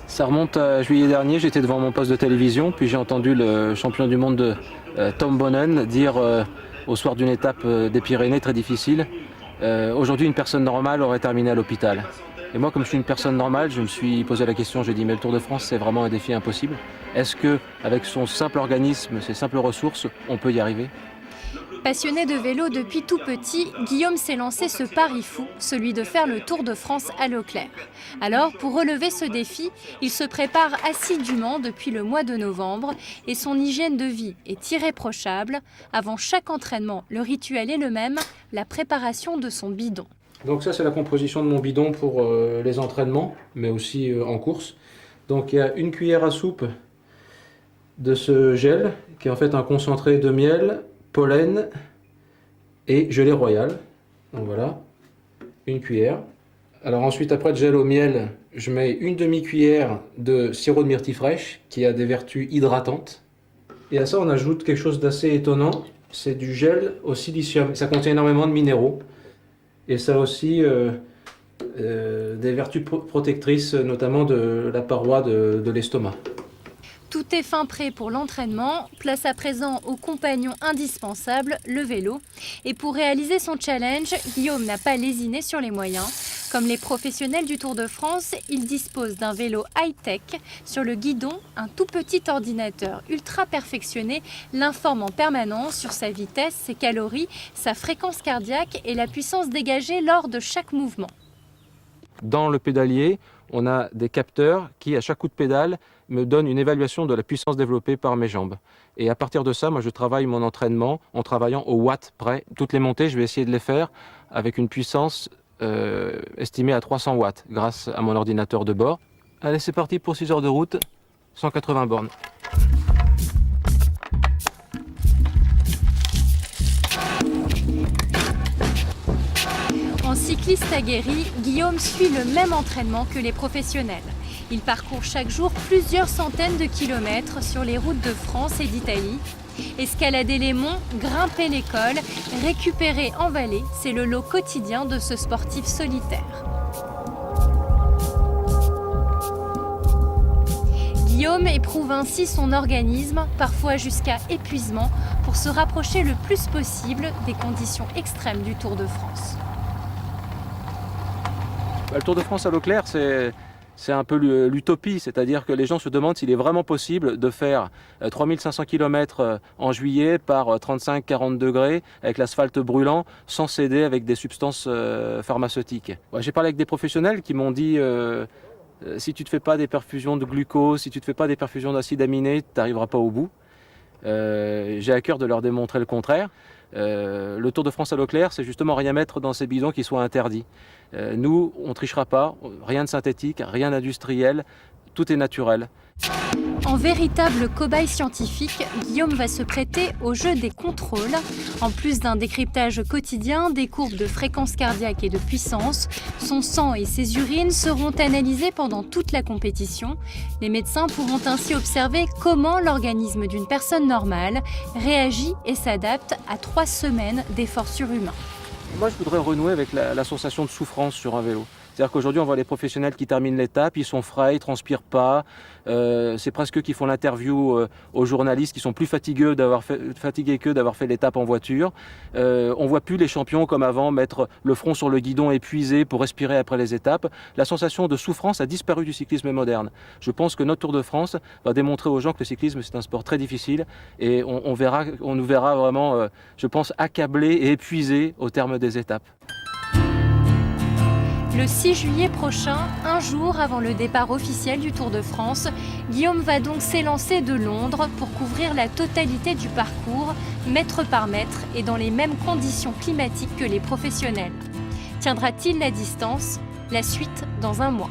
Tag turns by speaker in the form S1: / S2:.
S1: Ça remonte à juillet dernier, j'étais devant mon poste de télévision, puis j'ai entendu le champion du monde Tom Bonnen dire au soir d'une étape des Pyrénées très difficile, aujourd'hui une personne normale aurait terminé à l'hôpital. Et moi, comme je suis une personne normale, je me suis posé la question, j'ai dit mais le Tour de France c'est vraiment un défi impossible. Est-ce qu'avec son simple organisme, ses simples ressources, on peut y arriver ?
S2: Passionné de vélo depuis tout petit, Guillaume s'est lancé ce pari fou, celui de faire le Tour de France à l'eau claire. Alors, pour relever ce défi, il se prépare assidûment depuis le mois de novembre et son hygiène de vie est irréprochable. Avant chaque entraînement, le rituel est le même, la préparation de son bidon.
S1: Donc ça c'est la composition de mon bidon pour les entraînements, mais aussi en course. Donc il y a une cuillère à soupe de ce gel, qui est en fait un concentré de miel, pollen et gelée royale. Donc voilà, une cuillère. Alors ensuite, après le gel au miel, je mets une demi-cuillère de sirop de myrtille fraîche, qui a des vertus hydratantes. Et à ça, on ajoute quelque chose d'assez étonnant, c'est du gel au silicium. Ça contient énormément de minéraux. Et ça a aussi des vertus protectrices, notamment de la paroi de l'estomac.
S2: Tout est fin prêt pour l'entraînement, place à présent au compagnon indispensable, le vélo. Et pour réaliser son challenge, Guillaume n'a pas lésiné sur les moyens. Comme les professionnels du Tour de France, il dispose d'un vélo high-tech. Sur le guidon, un tout petit ordinateur ultra perfectionné l'informe en permanence sur sa vitesse, ses calories, sa fréquence cardiaque et la puissance dégagée lors de chaque mouvement.
S1: Dans le pédalier, on a des capteurs qui, à chaque coup de pédale, me donnent une évaluation de la puissance développée par mes jambes. Et à partir de ça, moi, je travaille mon entraînement en travaillant au watt près. Toutes les montées, je vais essayer de les faire avec une puissance estimée à 300 watts grâce à mon ordinateur de bord. Allez, c'est parti pour 6 heures de route, 180 bornes.
S2: En cycliste aguerri, Guillaume suit le même entraînement que les professionnels. Il parcourt chaque jour plusieurs centaines de kilomètres sur les routes de France et d'Italie. Escalader les monts, grimper les cols, récupérer en vallée, c'est le lot quotidien de ce sportif solitaire. Guillaume éprouve ainsi son organisme, parfois jusqu'à épuisement, pour se rapprocher le plus possible des conditions extrêmes du Tour de France.
S1: Le Tour de France à l'eau claire, c'est un peu l'utopie, c'est-à-dire que les gens se demandent s'il est vraiment possible de faire 3500 km en juillet par 35-40 degrés avec l'asphalte brûlant sans céder avec des substances pharmaceutiques. J'ai parlé avec des professionnels qui m'ont dit si tu ne te fais pas des perfusions de glucose, si tu ne te fais pas des perfusions d'acides aminés, tu n'arriveras pas au bout. J'ai à cœur de leur démontrer le contraire. Le Tour de France à l'eau claire, c'est justement rien mettre dans ces bidons qui soient interdits. Nous, on ne trichera pas, rien de synthétique, rien d'industriel, tout est naturel.
S2: En véritable cobaye scientifique, Guillaume va se prêter au jeu des contrôles. En plus d'un décryptage quotidien des courbes de fréquence cardiaque et de puissance, son sang et ses urines seront analysés pendant toute la compétition. Les médecins pourront ainsi observer comment l'organisme d'une personne normale réagit et s'adapte à 3 semaines d'efforts surhumains.
S1: Moi, je voudrais renouer avec la sensation de souffrance sur un vélo. C'est-à-dire qu'aujourd'hui, on voit les professionnels qui terminent l'étape, ils sont frais, ils ne transpirent pas. C'est presque eux qui font l'interview aux journalistes qui sont plus fatigués qu'eux d'avoir fait l'étape en voiture. On ne voit plus les champions comme avant mettre le front sur le guidon épuisé pour respirer après les étapes. La sensation de souffrance a disparu du cyclisme moderne. Je pense que notre Tour de France va démontrer aux gens que le cyclisme, c'est un sport très difficile et on nous verra vraiment, je pense, accablés et épuisés au terme des étapes.
S2: Le 6 juillet prochain, un jour avant le départ officiel du Tour de France, Guillaume va donc s'élancer de Londres pour couvrir la totalité du parcours, mètre par mètre et dans les mêmes conditions climatiques que les professionnels. Tiendra-t-il la distance ? La suite dans un mois.